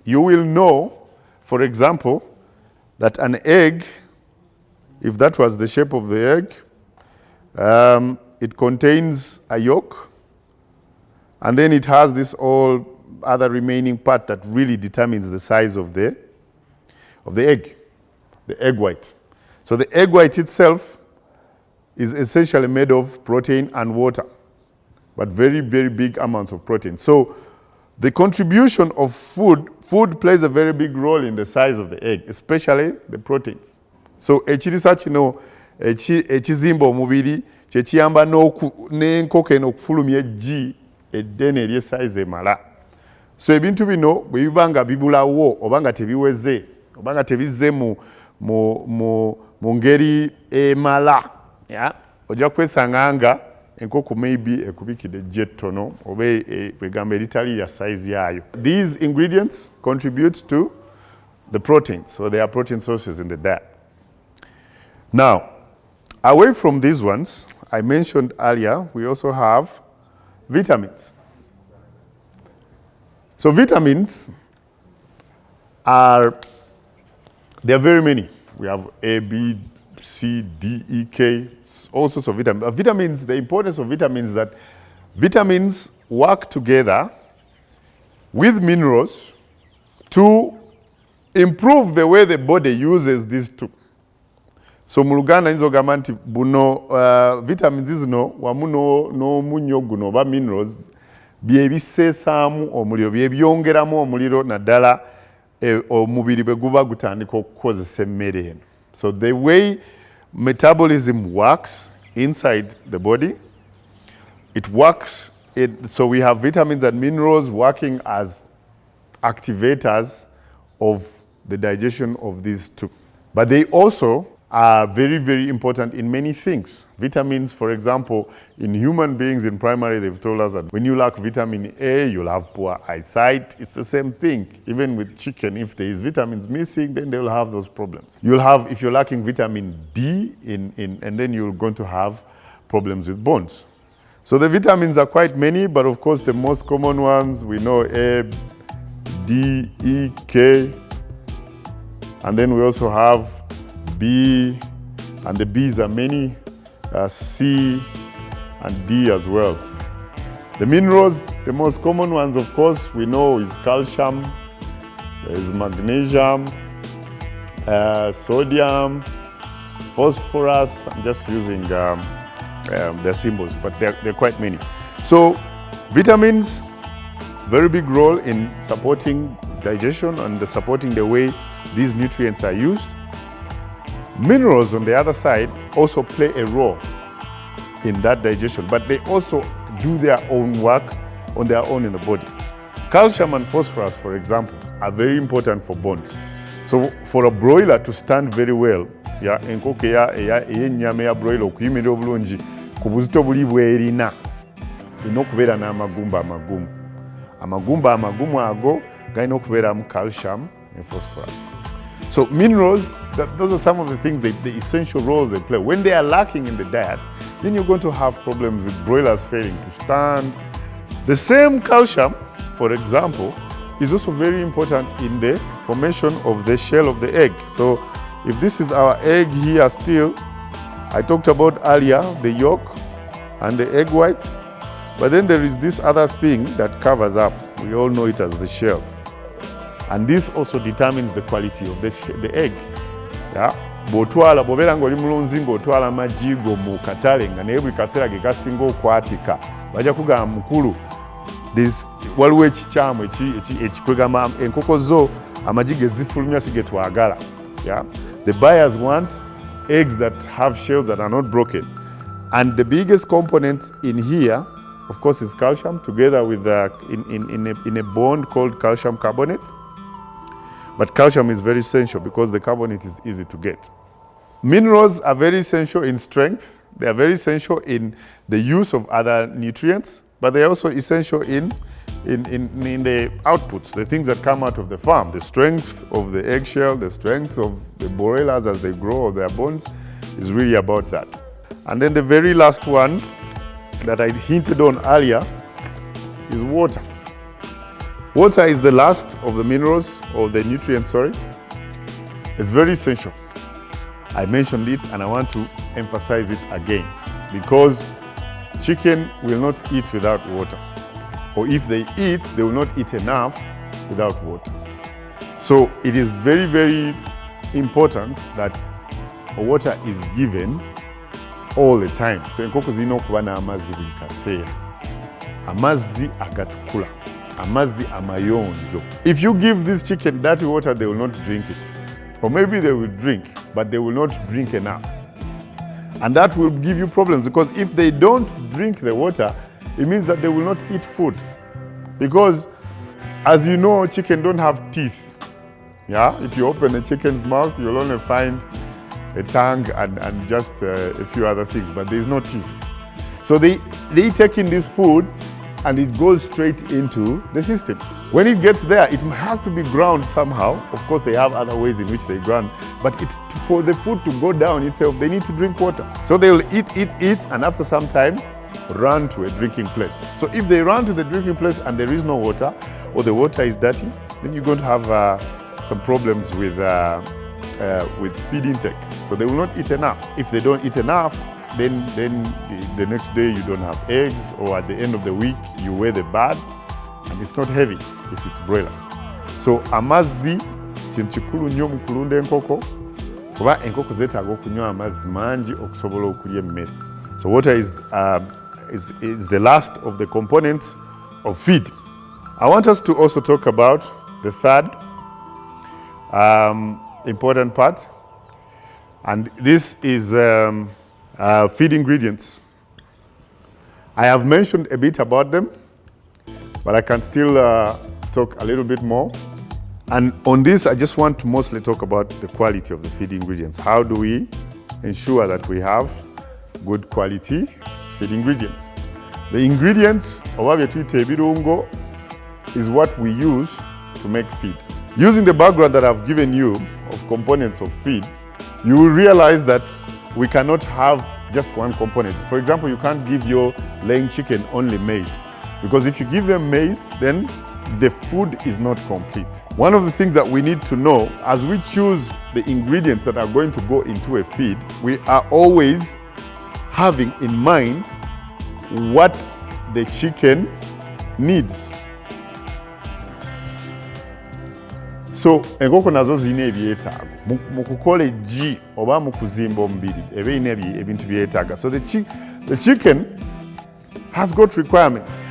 You will know, for example, that an egg, if that was the shape of the egg, it contains a yolk, and then it has this all other remaining part that really determines the size of the egg, the egg white. So the egg white itself is essentially made of protein and water, but very, very big amounts of protein. So the contribution of food plays a very big role in the size of the egg, especially the protein. So ekirisa kino ekizimba omubiri kyekiyamba n'enkoko eno okufulumya eggi eddene ery'esize emala. So ebintu bino bwe biba nga bibulawo oba nga tebiweze oba nga tebizze mu ngeri emala, ojja kwesanga nga enkoko maybe ekubikidde eggi ettono oba egamba eritali lya size yayo. These ingredients contribute to the proteins, so they are protein sources in the diet. Now, away from these ones, I mentioned earlier, we also have vitamins. So vitamins there are very many. We have A, B, C, D, E, K, all sorts of vitamins. Vitamins, the importance of vitamins is that vitamins work together with minerals to improve the way the body uses these two. So mu Luganda nzo gamba nti buno vitamins zino wamu n'omunyo guno oba minerals bye biseesaamu omuliro, bye byongeramu omuliro naddala omubiri bwe guba gutandika okukozesa emmere eno. So the way metabolism works inside the body, it works, so we have vitamins and minerals working as activators of the digestion of these two. But they also are very, very important in many things. Vitamins, for example, in human beings in primary, they've told us that when you lack vitamin A, you'll have poor eyesight. It's the same thing. Even with chicken, if there is vitamins missing, then they'll have those problems. You'll have, if you're lacking vitamin D, and then you're going to have problems with bones. So the vitamins are quite many, but of course the most common ones, we know A, D, E, K, and then we also have B, and the B's are many, C and D as well. The minerals, the most common ones, of course, we know is calcium, there is magnesium, sodium, phosphorus. I'm just using their symbols, but they're quite many. So vitamins, very big role in supporting digestion and supporting the way these nutrients are used. Minerals, on the other side, also play a role in that digestion, but they also do their own work on their own in the body. Calcium and phosphorus, for example, are very important for bones. So for a broiler to stand very well, enkoko ey'ennyama ya broiler okuyimirira obulungi ku buzito buli bw'erina, erina okubeera n'amagumba amagumu. Amagumba amagumu ago galina okubeeramu calcium and phosphorus. So minerals, those are some of the things, the essential roles they play. When they are lacking in the diet, then you're going to have problems with broilers failing to stand. The same calcium, for example, is also very important in the formation of the shell of the egg. So if this is our egg here still, I talked about earlier the yolk and the egg white, but then there is this other thing that covers up. We all know it as the shell. And this also determines the quality of the egg. Bw'obeera ng'oli mulunzi ng'otwala amagi go mu katale nga naye buli kaseera ge gasinga okwatika, bajja kugamba mukulu, waliwo ekikyamu ekikwegamba enkoko zo amagi ge zifulumya si ge twagala. The buyers want eggs that have shells that are not broken. And the biggest component in here, of course, is calcium, together with in a bond called calcium carbonate. But calcium is very essential because the carbonate is easy to get. Minerals are very essential in strength. They are very essential in the use of other nutrients, but they are also essential in the outputs, the things that come out of the farm. The strength of the eggshell, the strength of the broilers as they grow, their bones, is really about that. And then the very last one that I hinted on earlier is water. Water is the last of the minerals or the nutrients, sorry. It's very essential. I mentioned it and I want to emphasize it again because chicken will not eat without water. Or if they eat, they will not eat enough without water. So it is very, very important that water is given all the time. So enkoko zirina okuba n'amazzi buli kaseera. Amazzi agatukula. Amazzi amayonjo. If you give this chicken dirty water, they will not drink it. Or maybe they will drink, but they will not drink enough. And that will give you problems because if they don't drink the water, it means that they will not eat food. Because as you know, chicken don't have teeth. Yeah, if you open a chicken's mouth, you'll only find a tongue and just a few other things, but there's no teeth. So they take in this food and it goes straight into the system. When it gets there, it has to be ground somehow. Of course, they have other ways in which they ground, but for the food to go down itself, they need to drink water. So they'll eat, and after some time, run to a drinking place. So if they run to the drinking place and there is no water, or the water is dirty, then you're going to have some problems with feed intake. So they will not eat enough. If they don't eat enough, then the next day you don't have eggs, or at the end of the week you weigh the bird and it's not heavy if it's broilers. So amazzi kintu kikulu nnyo mu kulunda enkoko kuba enkoko zeetaaga okunywa amazzi mangi okusobola okulya emmere. So water is the last of the components of feed. I want us to also talk about the third important part, and this is feed ingredients. I have mentioned a bit about them, but I can still talk a little bit more. And on this, I just want to mostly talk about the quality of the feed ingredients. How do we ensure that we have good quality feed ingredients? The ingredients, oba bye tuyita ebirungo, is what we use to make feed. Using the background that I've given you of components of feed, you will realize that we cannot have just one component. For example, you can't give your laying chicken only maize, because if you give them maize, then the food is not complete. One of the things that we need to know as we choose the ingredients that are going to go into a feed, we are always having in mind what the chicken needs. So enkoko nazo zirina ebyetaago mu kukola eggi oba mu kuzimba omubiri eba erina ebintu byetaaga. So the chicken has got requirements,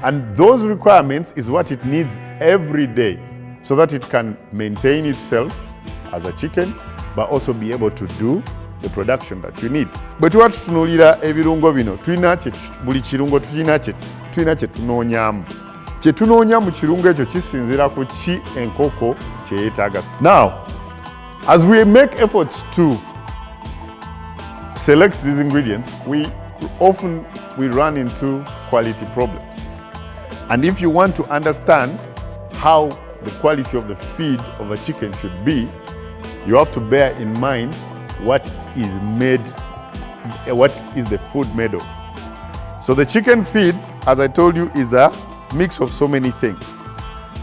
and those requirements is what it needs every day so that it can maintain itself as a chicken but also be able to do the production that you need. Bwe tuba tutunuulira ebirungo bino, buli kirungo tulina kye tunoonyaamu. Kye tunoonya mu kirungo ekyo kisinziira ku ki enkoko kye yeetaaga. Now, as we make efforts to select these ingredients, we often run into quality problems. And if you want to understand how the quality of the feed of a chicken should be, you have to bear in mind what is the food made of. So the chicken feed, as I told you, is a mix of so many things.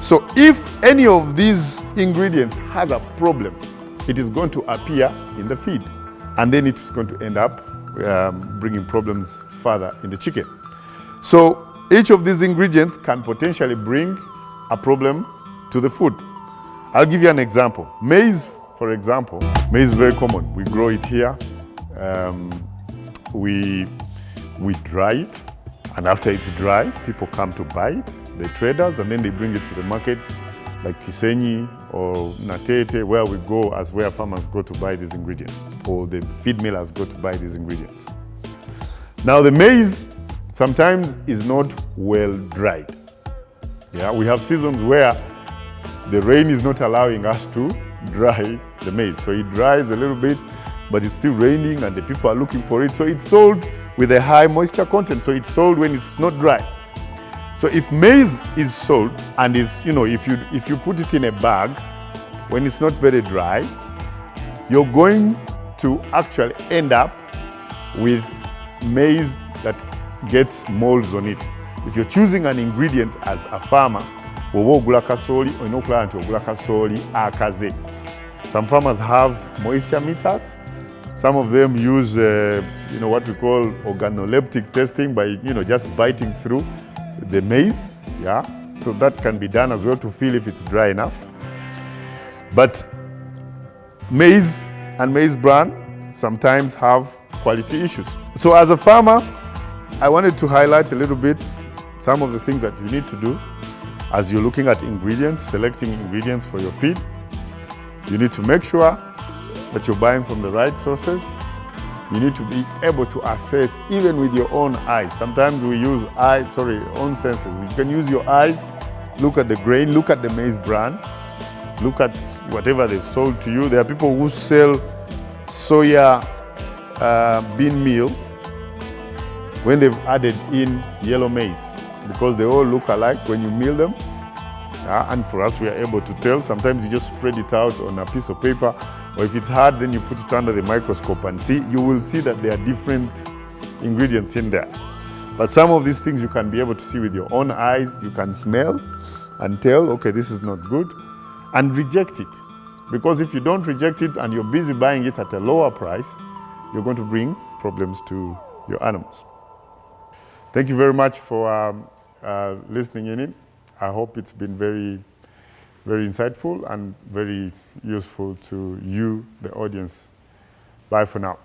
So if any of these ingredients has a problem, it is going to appear in the feed, and then it's going to end up bringing problems further in the chicken. So each of these ingredients can potentially bring a problem to the food. I'll give you an example. Maize, for example, maize is very common. We grow it here. We dry it. And after it's dry, people come to buy it, the traders, and then they bring it to the market, like Kisenyi or Natete, where we go as where farmers go to buy these ingredients, or the feed millers go to buy these ingredients. Now the maize sometimes is not well dried. Yeah, we have seasons where the rain is not allowing us to dry the maize. So it dries a little bit, but it's still raining and the people are looking for it. So it's sold with a high moisture content. So it's sold when it's not dry. So if maize is sold and it's, if you put it in a bag, when it's not very dry, you're going to actually end up with maize that gets molds on it. If you're choosing an ingredient as a farmer Bw'oba ogula kasooli olina okulaba nti ogula kasooli akaze. Some farmers have moisture meters. Some of them use what we call organoleptic testing by just biting through the maize. Yeah, so that can be done as well to feel if it's dry enough. But maize and maize bran sometimes have quality issues. So as a farmer, I wanted to highlight a little bit some of the things that you need to do as you're looking at ingredients, selecting ingredients for your feed. You need to make sure that you're buying from the right sources. You need to be able to assess even with your own eyes. Sometimes we use own senses. You can use your eyes, look at the grain, look at the maize bran, look at whatever they've sold to you. There are people who sell soya bean meal when they've added in yellow maize, because they all look alike when you mill them. And for us, we are able to tell. Sometimes you just spread it out on a piece of paper, or if it's hard, then you put it under the microscope and see. You will see that there are different ingredients in there. But some of these things you can be able to see with your own eyes. You can smell and tell, okay, this is not good, and reject it. Because if you don't reject it and you're busy buying it at a lower price, you're going to bring problems to your animals. Thank you very much for listening in. I hope it's been very, very insightful and very useful to you, the audience. Bye for now.